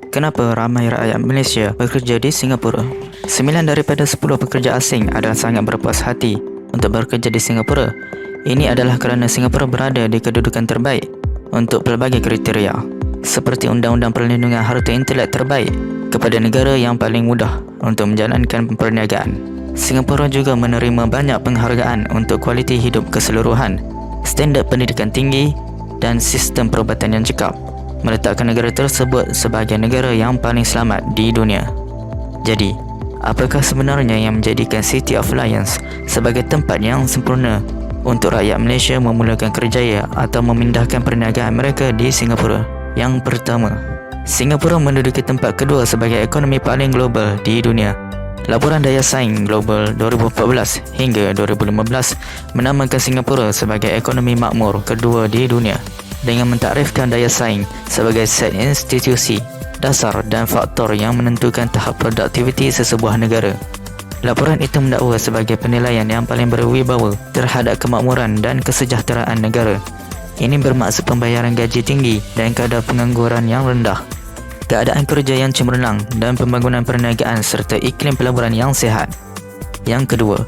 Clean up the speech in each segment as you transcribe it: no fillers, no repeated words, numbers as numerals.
Kenapa ramai rakyat Malaysia bekerja di Singapura? 9 daripada 10 pekerja asing adalah sangat berpuas hati untuk bekerja di Singapura. Ini adalah kerana Singapura berada di kedudukan terbaik untuk pelbagai kriteria, seperti Undang-Undang Perlindungan Harta Intelek terbaik kepada negara yang paling mudah untuk menjalankan perniagaan. Singapura juga menerima banyak penghargaan untuk kualiti hidup keseluruhan, standard pendidikan tinggi dan sistem perubatan yang cekap, meletakkan negara tersebut sebagai negara yang paling selamat di dunia. Jadi, apakah sebenarnya yang menjadikan City of Lions sebagai tempat yang sempurna untuk rakyat Malaysia memulakan kerjaya atau memindahkan perniagaan mereka di Singapura? Yang pertama, Singapura menduduki tempat kedua sebagai ekonomi paling global di dunia. Laporan Daya Saing Global 2014 hingga 2015 menamakan Singapura sebagai ekonomi makmur kedua di dunia, dengan mentakrifkan daya saing sebagai set institusi dasar dan faktor yang menentukan tahap produktiviti sesebuah negara. Laporan itu mendakwa sebagai penilaian yang paling berwibawa terhadap kemakmuran dan kesejahteraan negara. Ini bermaksud pembayaran gaji tinggi dan kadar pengangguran yang rendah, keadaan kerja yang cemerlang dan pembangunan perniagaan serta iklim pelaburan yang sihat. Yang kedua,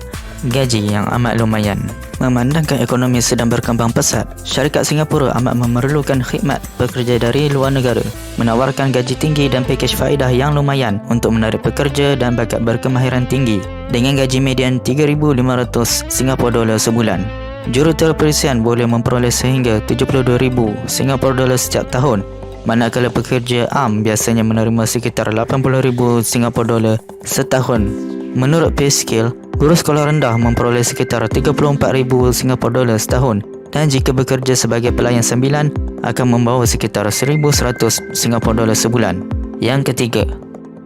gaji yang amat lumayan. Memandangkan ekonomi sedang berkembang pesat, syarikat Singapura amat memerlukan khidmat pekerja dari luar negara, menawarkan gaji tinggi dan pakej faedah yang lumayan untuk menarik pekerja dan bakat berkemahiran tinggi. Dengan gaji median 3,500 Singapura dolar sebulan, jurutera perisian boleh memperoleh sehingga 72,000 Singapura dolar setiap tahun, manakala pekerja am biasanya menerima sekitar 80,000 Singapura dolar setahun. Menurut pay scale, guru sekolah rendah memperoleh sekitar 34,000 Singapura dolar setahun, dan jika bekerja sebagai pelayan sambilan akan membawa sekitar 1,100 Singapura dolar sebulan. Yang ketiga,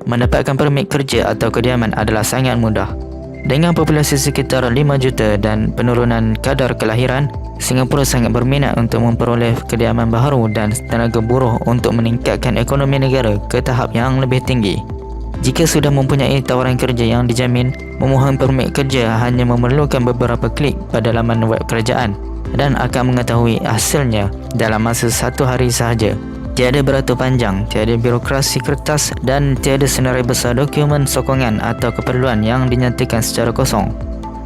mendapatkan permit kerja atau kediaman adalah sangat mudah. Dengan populasi sekitar 5 juta dan penurunan kadar kelahiran, Singapura sangat berminat untuk memperoleh kediaman baharu dan tenaga buruh untuk meningkatkan ekonomi negara ke tahap yang lebih tinggi. Jika sudah mempunyai tawaran kerja yang dijamin, memohon permit kerja hanya memerlukan beberapa klik pada laman web kerajaan dan akan mengetahui hasilnya dalam masa 1 hari sahaja. Tiada beratur panjang, tiada birokrasi kertas dan tiada senarai besar dokumen sokongan atau keperluan yang dinyatakan secara kosong.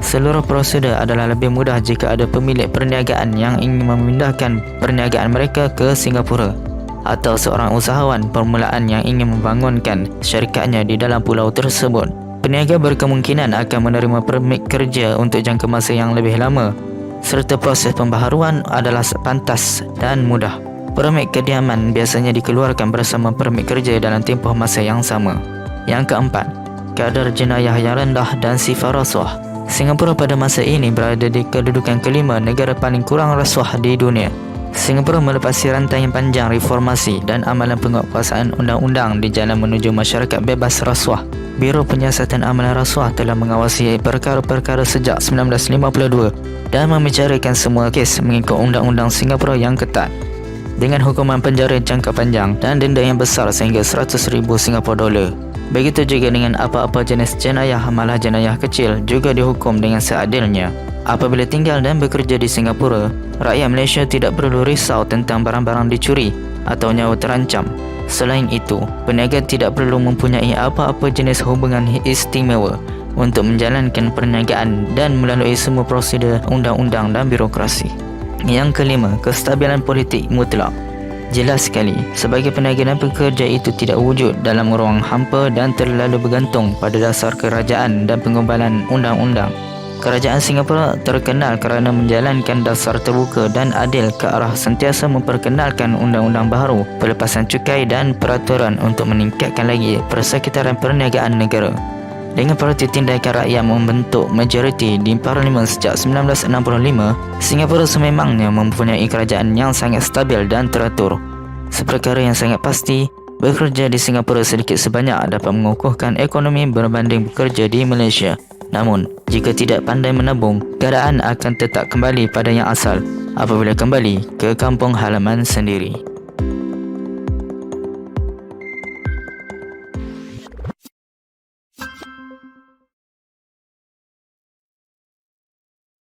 Seluruh prosedur adalah lebih mudah jika ada pemilik perniagaan yang ingin memindahkan perniagaan mereka ke Singapura, atau seorang usahawan permulaan yang ingin membangunkan syarikatnya di dalam pulau tersebut. Peniaga berkemungkinan akan menerima permit kerja untuk jangka masa yang lebih lama, serta proses pembaharuan adalah pantas dan mudah. Permit kediaman biasanya dikeluarkan bersama permit kerja dalam tempoh masa yang sama. Yang keempat, kadar jenayah yang rendah dan sifar rasuah. Singapura pada masa ini berada di kedudukan kelima negara paling kurang rasuah di dunia. Singapura melepasi rantaian panjang reformasi dan amalan penguatkuasaan undang-undang di jalan menuju masyarakat bebas rasuah. Biro Penyiasatan Amalan Rasuah telah mengawasi perkara-perkara sejak 1952 dan membicarakan semua kes mengikut undang-undang Singapura yang ketat, dengan hukuman penjara jangka panjang dan denda yang besar sehingga 100,000 Singapura dolar. Begitu juga dengan apa-apa jenis jenayah, malah jenayah kecil juga dihukum dengan seadilnya. Apabila tinggal dan bekerja di Singapura, rakyat Malaysia tidak perlu risau tentang barang-barang dicuri atau nyawa terancam. Selain itu, peniaga tidak perlu mempunyai apa-apa jenis hubungan istimewa untuk menjalankan perniagaan dan melalui semua prosedur undang-undang dan birokrasi. Yang kelima, kestabilan politik mutlak. Jelas sekali, sebagai peniaga dan pekerja itu tidak wujud dalam ruang hampa dan terlalu bergantung pada dasar kerajaan dan pengumbalan undang-undang. Kerajaan Singapura terkenal kerana menjalankan dasar terbuka dan adil ke arah sentiasa memperkenalkan undang-undang baharu, pelepasan cukai dan peraturan untuk meningkatkan lagi persekitaran perniagaan negara. Dengan parti tindakan rakyat membentuk majoriti di Parlimen sejak 1965, Singapura sememangnya mempunyai kerajaan yang sangat stabil dan teratur. Seperkara yang sangat pasti, bekerja di Singapura sedikit sebanyak dapat mengukuhkan ekonomi berbanding bekerja di Malaysia. Namun, jika tidak pandai menabung, keadaan akan tetap kembali pada yang asal apabila kembali ke kampung halaman sendiri.